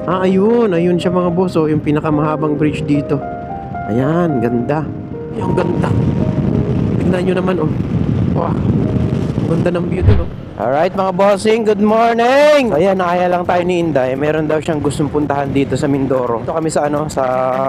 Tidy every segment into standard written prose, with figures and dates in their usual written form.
Ayun, ayun siya mga boss. Oh, yung pinakamahabang bridge dito. Ayan, ganda. Yung ganda. Tingnan nyo naman, oh. Wow, ganda ng view dun, oh. Alright mga bossing, good morning! So, ayan, nakaya lang tayo ni Inday. Meron daw siyang gustong puntahan dito sa Mindoro. Ito kami sa sa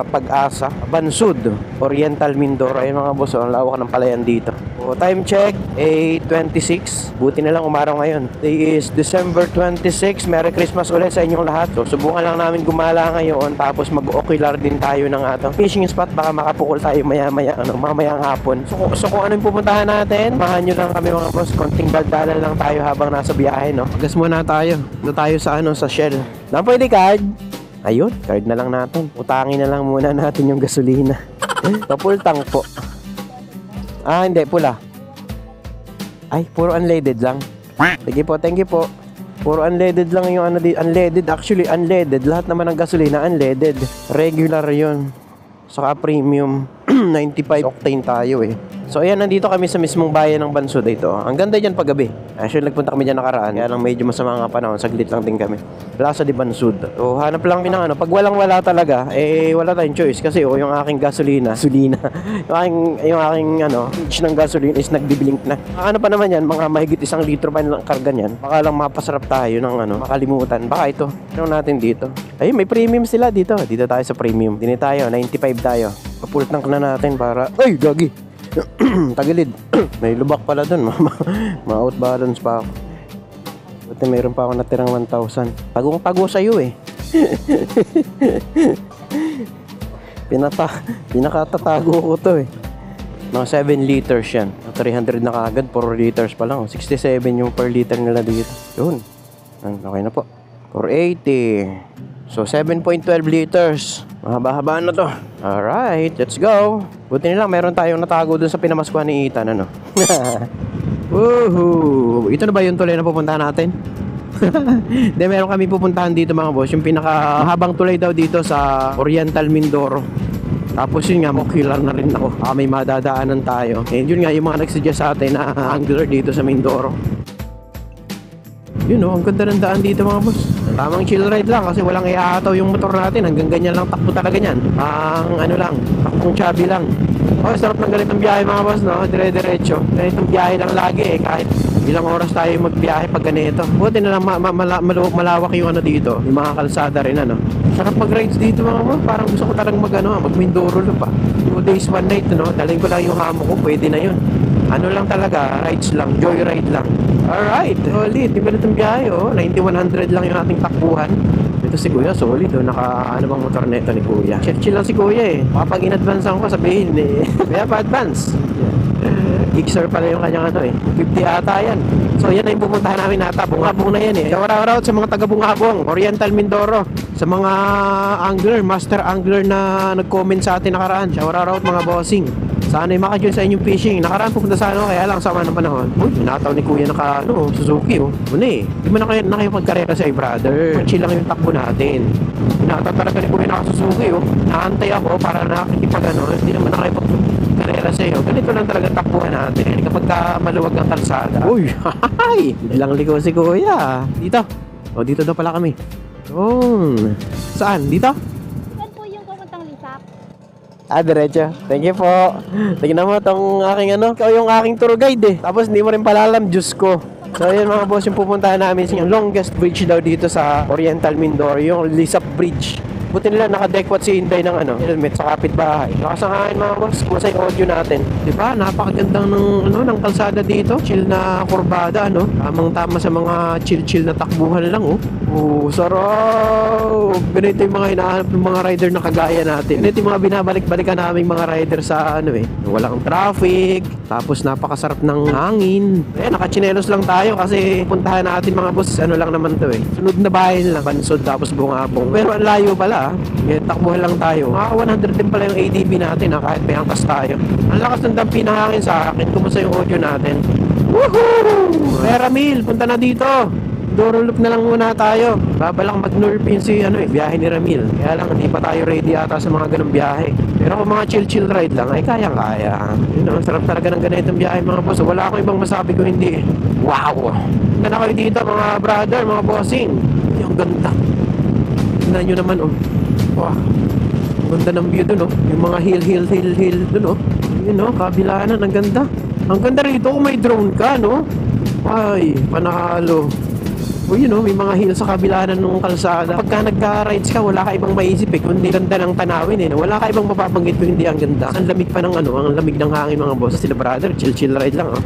Pag-asa, Bansud, Oriental Mindoro. Ayun mga boss, ang lawak ng palayan dito. So, time check, 8:26. Buti na lang umaraw ngayon. Today is December 26. Merry Christmas ulit sa inyong lahat. So, subukan lang namin gumala ngayon. Tapos mag-ocular din tayo ng atong fishing spot. Baka makapukol tayo maya-maya, mamayang hapon. So kung ano yung pupuntahan natin, mahan nyo lang kami mga boss. Konting daldalan lang tayo habang nasa biyahe, no? Gas muna tayo. Doon tayo sa sa Shell. Lang pwede card? Ayun, card na lang natin. Utangin na lang muna natin yung gasolina. Full tank po. Hindi, pula. Ay, puro unleaded lang. Sige po, thank you po. Puro unleaded lang yung unleaded. Actually, unleaded. Lahat naman ng gasolina, unleaded. Regular yun. Saka premium. 95 octane tayo eh. So ayan, nandito kami sa mismong bayan ng Bansud dito. Ang ganda dyan paggabi. Actually nagpunta kami dyan nakaraan. Kaya lang medyo masama nga panahon. Saglit lang din kami. Plaza de Bansud. So hanap lang kami ng pag walang wala talaga, wala tayong choice. Kasi yung aking gasolina. yung aking gauge ng gasolina is nagbiblink na. Ano pa naman yan, mga mahigit 1 litro pa lang karga niyan. Baka lang mapasarap tayo ng makalimutan. Baka ito. Ano natin dito? Ay, may premium sila dito. Dito tayo sa premium. Dito tayo, 95 tayo. Papull tank na natin para... Ay, gagi! Tagilid. May lubak pala dun. Ma-outbalance pa ako. Buti mayroon pa ako natirang 1,000. Tagong-tago sa'yo eh. Pinakatatago ko to eh. Mga 7 liters yan. 300 na kagad. 4 liters pa lang. 67 yung per liter nila dito. Yun. Okay na po. 480. So 7.12 liters. Mahaba-haba na to. Alright, let's go. Buti nilang meron tayong natago dun sa pinamaskuhan ni Ethan, Woohoo! Ito na ba yung tulay na pupuntahan natin? Hindi, meron kami pupuntahan dito mga boss. Yung pinakahabang tulay daw dito sa Oriental Mindoro. Tapos yun nga, mokular na rin ako. May madadaanan tayo. Yun nga, yung mga nagsuggest sa atin na angler dito sa Mindoro. Yun ang ganda ng daan dito mga boss. Tamang chill ride lang kasi walang iaataw yung motor natin. Hanggang ganyan lang takbo talaga niyan. Lang, takbong chubby lang. Sarap ng ganitong biyahe mga boss, no? Dire-diretso. Ganitong biyahe lang lagi kahit ilang oras tayo magbiyahe pag ganito. Buti na lang malawak yung dito. Yung mga kalsada rin, Sarap mag-rides dito mga boss. Parang gusto ko talagang mag-Mindoro pa. 2 days, 1 night, Dalhin ko lang yung hamo ko, pwede na yun. Lang talaga, rides lang, joyride lang. Alright, solid. Di ba itong biyahe, 9100 lang yung ating takbuhan. Ito si Kuya, solid, naka bang motor neto ni Kuya. Chill lang si Kuya Kapag in-advance ako, sabihin kaya pa advance. Gixer pala yung kanyang 50 ata yan. So yan na yung pupuntahan namin nata. Bungabong na yan Shout out sa mga taga Bungabong, Oriental Mindoro. Sa mga angler, master angler na nag-comment sa atin nakaraan. Shout out mga bossing. Sana ay makajoin sa inyong fishing. Nakaraan pupunta sa kaya lang sama ng panahon. Uy, nataw ni Kuya Suzuki Di mo na kayo magkarera sa brother. Chill lang yung takbo natin. Nataw talaga ni Kuya Suzuki Naantay ako para nakakipag hindi naman na kayo magkarera sa iyo. Ganito lang talaga takbuhan natin. Kapag maluwag ang kalsada. Uy, hahay! Biglang liko si Kuya. Dito. Dito daw pala kami. Saan? Dito? Diretso. Thank you po. Tingnan mo itong aking ikaw yung aking tour guide Tapos hindi mo rin palalam, Diyos ko. So ayun mga boss, yung pupuntahan namin yung longest bridge daw dito sa Oriental Mindoro, yung Lisap Bridge. Buti nila naka-deckwat si Inday ng helmet sa kapitbahay. Nakasangahin mga boss, masay audio natin. Diba? Napakagandang ng kalsada dito. Chill na kurbada, Tamang-tama sa mga chill na takbuhan lang, sarap! Ganito yung mga hinahanap ng mga rider na kagaya natin. Ganito yung mga binabalik-balikan naming mga rider sa walang traffic. Tapos napakasarap ng hangin. Nakachinelos lang tayo kasi puntahan natin mga boss, lang naman to Sunod na bahay lang, Bansud tapos Bungabong. Pero ang layo pala. Takbuhan lang tayo. Mga 100 din pala yung ADB natin kahit may angkas tayo. Ang lakas ng dampi na hangin sa akin. Kumusta yung audio natin? Woohoo! Ramil, punta na dito. Mindoro Loop na lang muna tayo. Babalang mag-Norpin si biyahe ni Ramil. Kaya lang hindi pa tayo ready ata sa mga ganung biyahe. Pero kung mga chill ride lang ay kayang-kaya. Sarap talaga ng ganitong biyahe mga boss. Wala akong ibang masabi ko hindi. Wow! Ganda na kayo dito mga brother, mga bossing. Yung ganda. Tingnan nyo naman, oh. Wow. Ang ganda ng view dun, oh. Yung mga hill dun, oh. Yun, oh. Kabilaan, ang ganda. Ang ganda rito kung may drone ka, no? Ay, panalo. O yun, oh. May mga hill sa kabilaan ng kalsada. Pagka nagka-rides ka, wala ka ibang maisip, eh. Kundi ganda ng tanawin, eh. Wala ka ibang mapapanggit kung hindi ang ganda. Ang lamig pa ng ano, ang lamig ng hangin, mga boss. Sila brother, chill ride lang, oh.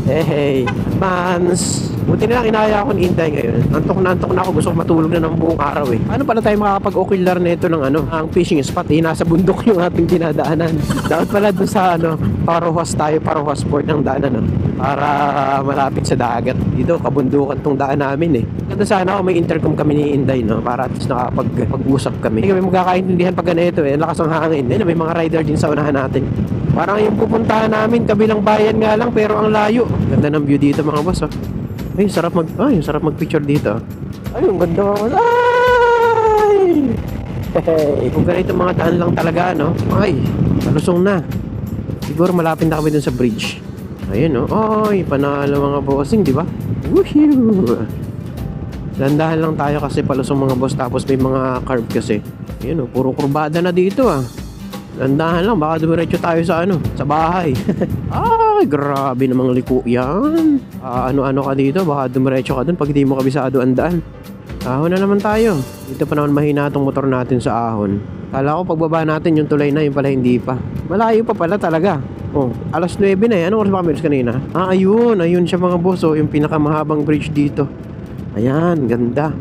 Hey, Mans. Buti na lang inaya ako ni Inday ngayon. Antok na ako. Gusto ko matulog na ng buong araw, eh. Ano pala tayo makakapag-ocular na ito ng ano? Ang fishing spot, eh. Nasa bundok yung ating dinadaanan. Dapat pala dun sa ano, Parohas port ng daanan, no? Para malapit sa dagat. Dito, kabundukan tong daan namin, eh. Ganda sana ako may intercom kami ni Inday, no? Para at least nakapag-usap kami. Kami magkakaintindihan pag ganito, eh. Lakas ng hangin. Ayun, may mga rider din sa unahan natin. Parang yung pupuntahan namin, kabilang bayan nga lang, pero ang layo. Ganda ng view dito, mga boss, oh. Ay, sarap mag-picture dito. Ay, ang ganda. Ay! Hey, kung ganito mga daan lang talaga, no? Ay, palusong na. Siguro malapit na kami dun sa bridge. Ayun, no? Ay, panalo mga bossing, di ba? Woohoo! Dandahan lang tayo kasi palusong mga boss, tapos may mga curve kasi. Ayun, no? Puro kurbada na dito, ah. Dandahan lang, baka dumiretso tayo sa ano, sa bahay. Ay, grabe namang liko yan. Ano-ano ka dito, baka dumiretso ka dun pag hindi mo kabisado ang daan. Ahon na naman tayo. Dito pa naman mahina itong motor natin sa ahon. Kala ko pagbaba natin yung tulay na, yung pala hindi pa. Malayo pa pala talaga. Oh, alas 9 na eh. Anong oras ba kami kanina? Ayun siya mga boss, oh, yung pinakamahabang bridge dito. Ayan, ganda.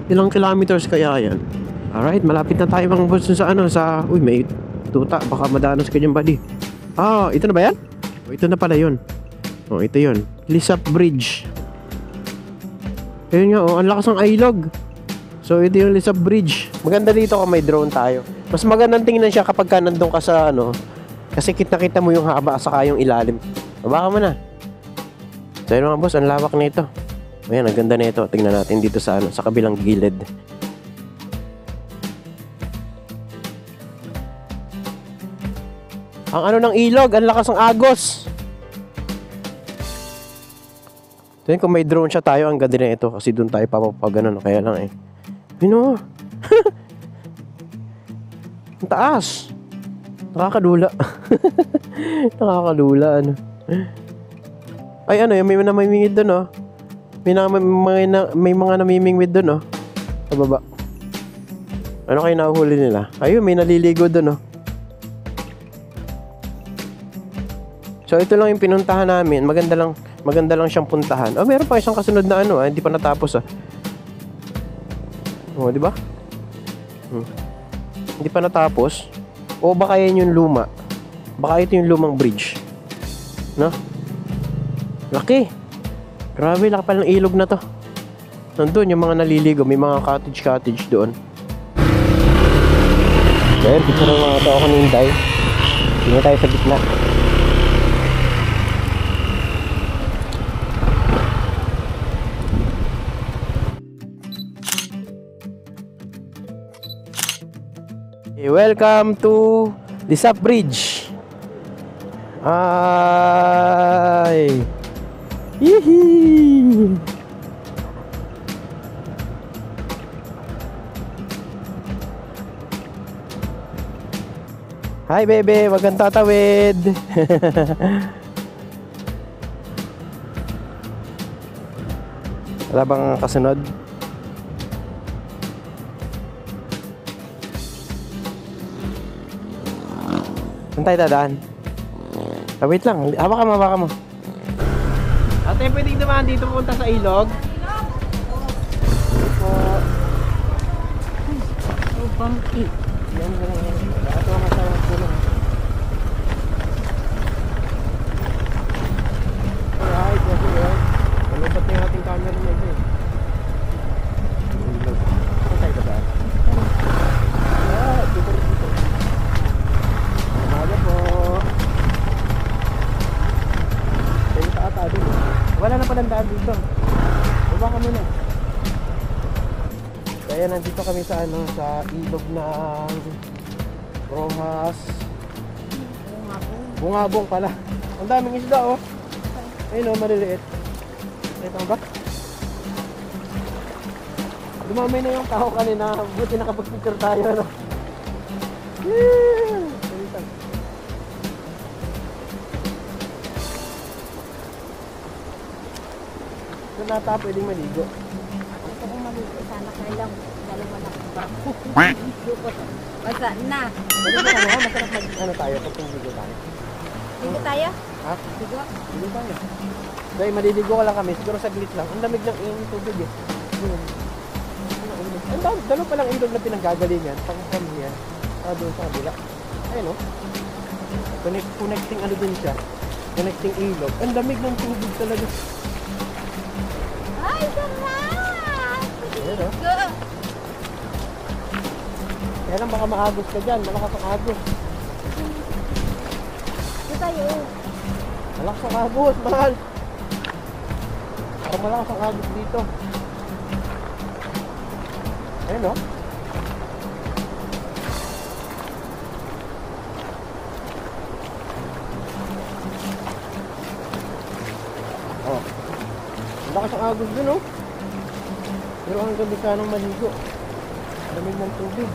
Ilang kilometers kaya yan? Alright, malapit na tayo mga boss sa ano, sa... Uy, may tuta, baka madanos ka dyan, buddy. Ito na ba yan? Ito na pala yun. Ito yun. Lisap Bridge. Ayun nga, ang lakas ng ilog. So, ito yung Lisap Bridge. Maganda dito kung may drone tayo. Mas magandang tingnan siya kapag ka nandun ka sa ano, kasi kita mo yung haba saka yung ilalim. Baka mo na. So, yun mga boss, ang lawak nito. Ayan, ang ganda nito. Tingnan natin dito sa ano, sa kabilang gilid. Ang ano ng ilog, ang lakas ng agos. So yun, kung may drone siya tayo, ang ganda na ito. Kasi doon tayo papapaganon. Kaya lang eh. Yun o. Ang taas. Nakakadula. Nakakadula, ano. Ay, ano, may namimingid doon, oh. May mga namimingid doon, oh. Sa baba. Ano kayo nahuhuli nila? Ayun, may naliligo doon, oh. So ito lang yung pinuntahan namin. Maganda lang siyang puntahan. Meron pa isang kasunod na ano, hindi pa natapos, ah. Oh, di ba? Hindi pa natapos. O baka yan yung luma. Baka ito yung lumang bridge. No? Laki. Grabe, laki pala ng ilog na to. Nandun yung mga naliligo. May mga cottage doon. Kaya, picture ng mga to ako ni Inday. Tingnan tayo sa gitna. Welcome to Lisap Bridge. Ay. Hihi. Hi bebe, wag kang tatawid. Wala bang kasunod? Saan tayo dadaan? Wait lang, hawakan mo. Ate, pwedeng naman dito punta sa ilog? Oh, bumpy. Yan. Ito ang masarap po lang. Alright, malubat na yung ating camera nito eh. Saan tayo dadaan? Dito. Wala na palang daan dito. Baba ka muna. Kaya nandito kami sa ano, sa ilog ng Rojas. Bungabong pala. Ang daming isda, oh. Ayun, oh, maliliit. Ito ba? Dumamay na yung tao kanina. Buti nakapag-picture tayo, ano? Yeah! Dalitan. Doon nata pwedeng maligo. Gusto kong maligo sana kaya lang. Dalawa na akong bako. Lukot. Basa na. Pwede ba ano? Masarap mag, ano tayo pag tumiligo tayo? Ligo tayo? Ha? Ligo? Ligo tayo. Dahil maliligo ka lang kami, siguro saglit lang. Ang lamig ng yung tubig eh. Yun. Ang dalo pa lang ilog na pinanggagalingan. Pang yan. Doon sa kabila. Ayun o. Connecting ano din siya. Connecting ilog. Ang lamig ng tubig talaga. Ay, sarap! Ayun o. Go! Kaya lang baka maagos ka dyan. Malakas ang agos. Go tayo. Malakas ang agos, mahal. Parang malakas ang agos dito. Ayun o. Oh. Ang lakas ang agos dun oh. Pero ang ganda sanang maligo. Lamig ng tubig.